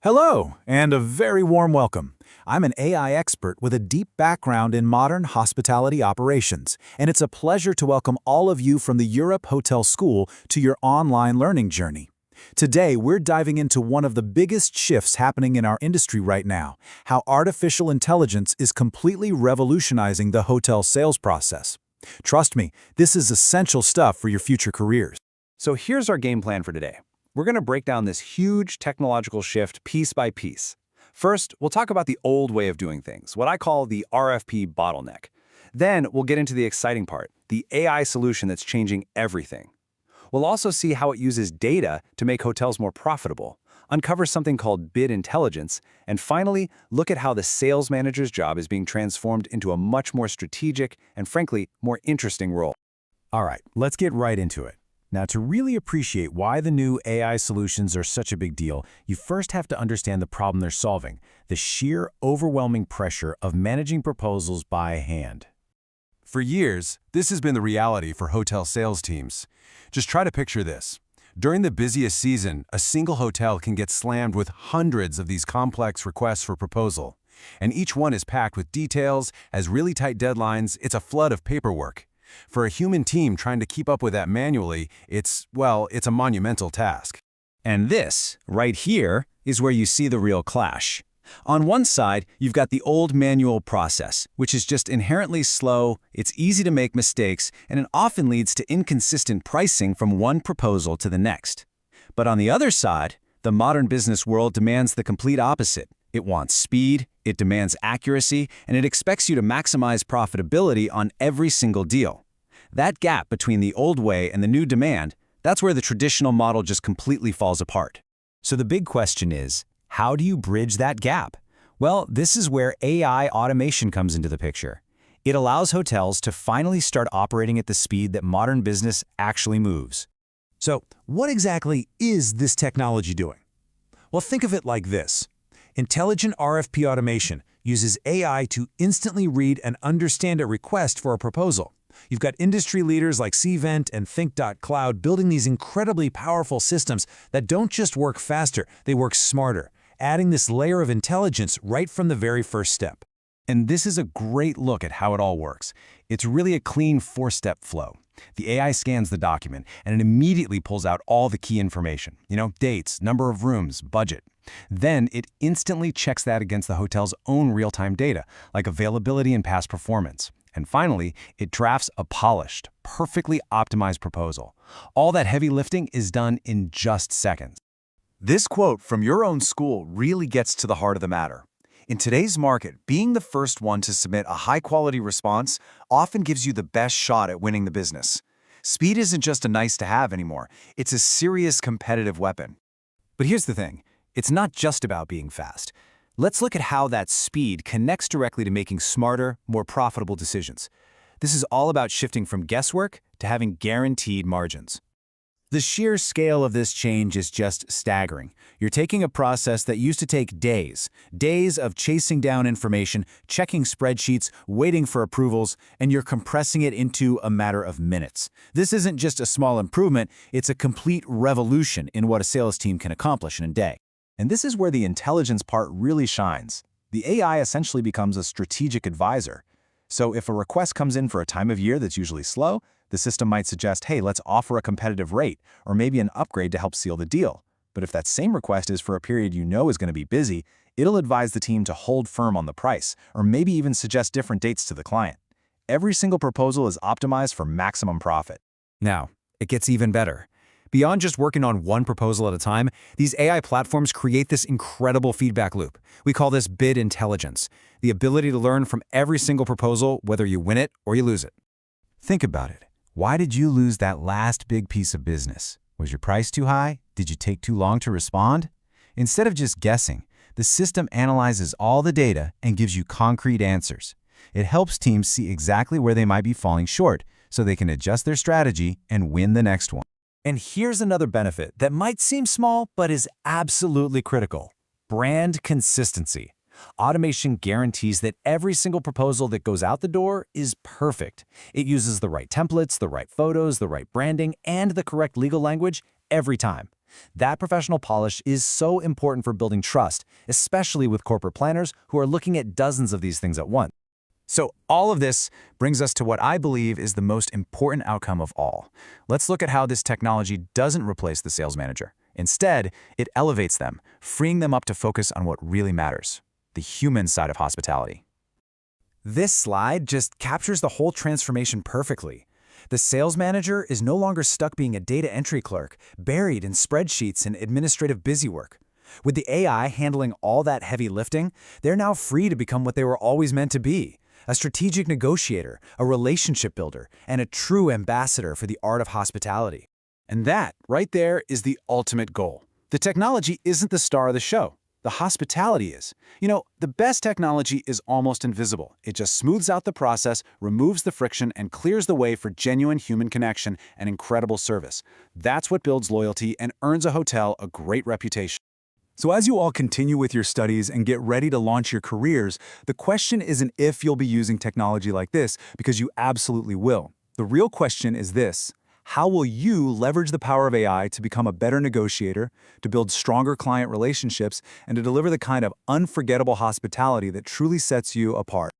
Hello, and a very warm welcome. I'm an AI expert with a deep background in modern hospitality operations, and it's a pleasure to welcome all of you from the Europe Hotel School to your online learning journey. Today, we're diving into one of the biggest shifts happening in our industry right now, how artificial intelligence is completely revolutionizing the hotel sales process. Trust me, this is essential stuff for your future careers. So here's our game plan for today. We're going to break down this huge technological shift piece by piece. First, we'll talk about the old way of doing things, what I call the RFP bottleneck. Then we'll get into the exciting part, the AI solution that's changing everything. We'll also see how it uses data to make hotels more profitable, uncover something called bid intelligence, and finally, look at how the sales manager's job is being transformed into a much more strategic and, frankly, more interesting role. All right, let's get right into it. Now, to really appreciate why the new AI solutions are such a big deal, you first have to understand the problem they're solving, the sheer overwhelming pressure of managing proposals by hand. For years, this has been the reality for hotel sales teams. Just try to picture this. During the busiest season, a single hotel can get slammed with hundreds of these complex requests for proposal. And each one is packed with details, has really tight deadlines, it's a flood of paperwork. For a human team trying to keep up with that manually, it's a monumental task. And this, right here, is where you see the real clash. On one side, you've got the old manual process, which is just inherently slow, it's easy to make mistakes, and it often leads to inconsistent pricing from one proposal to the next. But on the other side, the modern business world demands the complete opposite. It wants speed, it demands accuracy, and it expects you to maximize profitability on every single deal. That gap between the old way and the new demand, that's where the traditional model just completely falls apart. So the big question is, how do you bridge that gap? Well, this is where AI automation comes into the picture. It allows hotels to finally start operating at the speed that modern business actually moves. So, what exactly is this technology doing? Well, think of it like this. Intelligent RFP automation uses AI to instantly read and understand a request for a proposal. You've got industry leaders like Cvent and Think.Cloud building these incredibly powerful systems that don't just work faster, they work smarter, adding this layer of intelligence right from the very first step. And this is a great look at how it all works. It's really a clean four-step flow. The AI scans the document, and it immediately pulls out all the key information. Dates, number of rooms, budget. Then it instantly checks that against the hotel's own real-time data, like availability and past performance. And finally, it drafts a polished, perfectly optimized proposal. All that heavy lifting is done in just seconds. This quote from your own school really gets to the heart of the matter. In today's market, being the first one to submit a high-quality response often gives you the best shot at winning the business. Speed isn't just a nice-to-have anymore. It's a serious competitive weapon. But here's the thing. It's not just about being fast. Let's look at how that speed connects directly to making smarter, more profitable decisions. This is all about shifting from guesswork to having guaranteed margins. The sheer scale of this change is just staggering. You're taking a process that used to take days of chasing down information, checking spreadsheets, waiting for approvals, and you're compressing it into a matter of minutes. This isn't just a small improvement, it's a complete revolution in what a sales team can accomplish in a day. And this is where the intelligence part really shines. The AI essentially becomes a strategic advisor. So if a request comes in for a time of year that's usually slow, the system might suggest, hey, let's offer a competitive rate, or maybe an upgrade to help seal the deal. But if that same request is for a period you know is going to be busy, it'll advise the team to hold firm on the price, or maybe even suggest different dates to the client. Every single proposal is optimized for maximum profit. Now, it gets even better. Beyond just working on one proposal at a time, these AI platforms create this incredible feedback loop. We call this bid intelligence, the ability to learn from every single proposal, whether you win it or you lose it. Think about it. Why did you lose that last big piece of business? Was your price too high? Did you take too long to respond? Instead of just guessing, the system analyzes all the data and gives you concrete answers. It helps teams see exactly where they might be falling short so they can adjust their strategy and win the next one. And here's another benefit that might seem small but is absolutely critical: brand consistency. Automation guarantees that every single proposal that goes out the door is perfect. It uses the right templates, the right photos, the right branding, and the correct legal language every time. That professional polish is so important for building trust, especially with corporate planners who are looking at dozens of these things at once. So all of this brings us to what I believe is the most important outcome of all. Let's look at how this technology doesn't replace the sales manager. Instead, it elevates them, freeing them up to focus on what really matters, the human side of hospitality. This slide just captures the whole transformation perfectly. The sales manager is no longer stuck being a data entry clerk, buried in spreadsheets and administrative busywork. With the AI handling all that heavy lifting, they're now free to become what they were always meant to be: a strategic negotiator, a relationship builder, and a true ambassador for the art of hospitality. And that, right there, is the ultimate goal. The technology isn't the star of the show. The hospitality is. You know, the best technology is almost invisible. It just smooths out the process, removes the friction, and clears the way for genuine human connection and incredible service. That's what builds loyalty and earns a hotel a great reputation. So as you all continue with your studies and get ready to launch your careers, the question isn't if you'll be using technology like this, because you absolutely will. The real question is this: how will you leverage the power of AI to become a better negotiator, to build stronger client relationships, and to deliver the kind of unforgettable hospitality that truly sets you apart?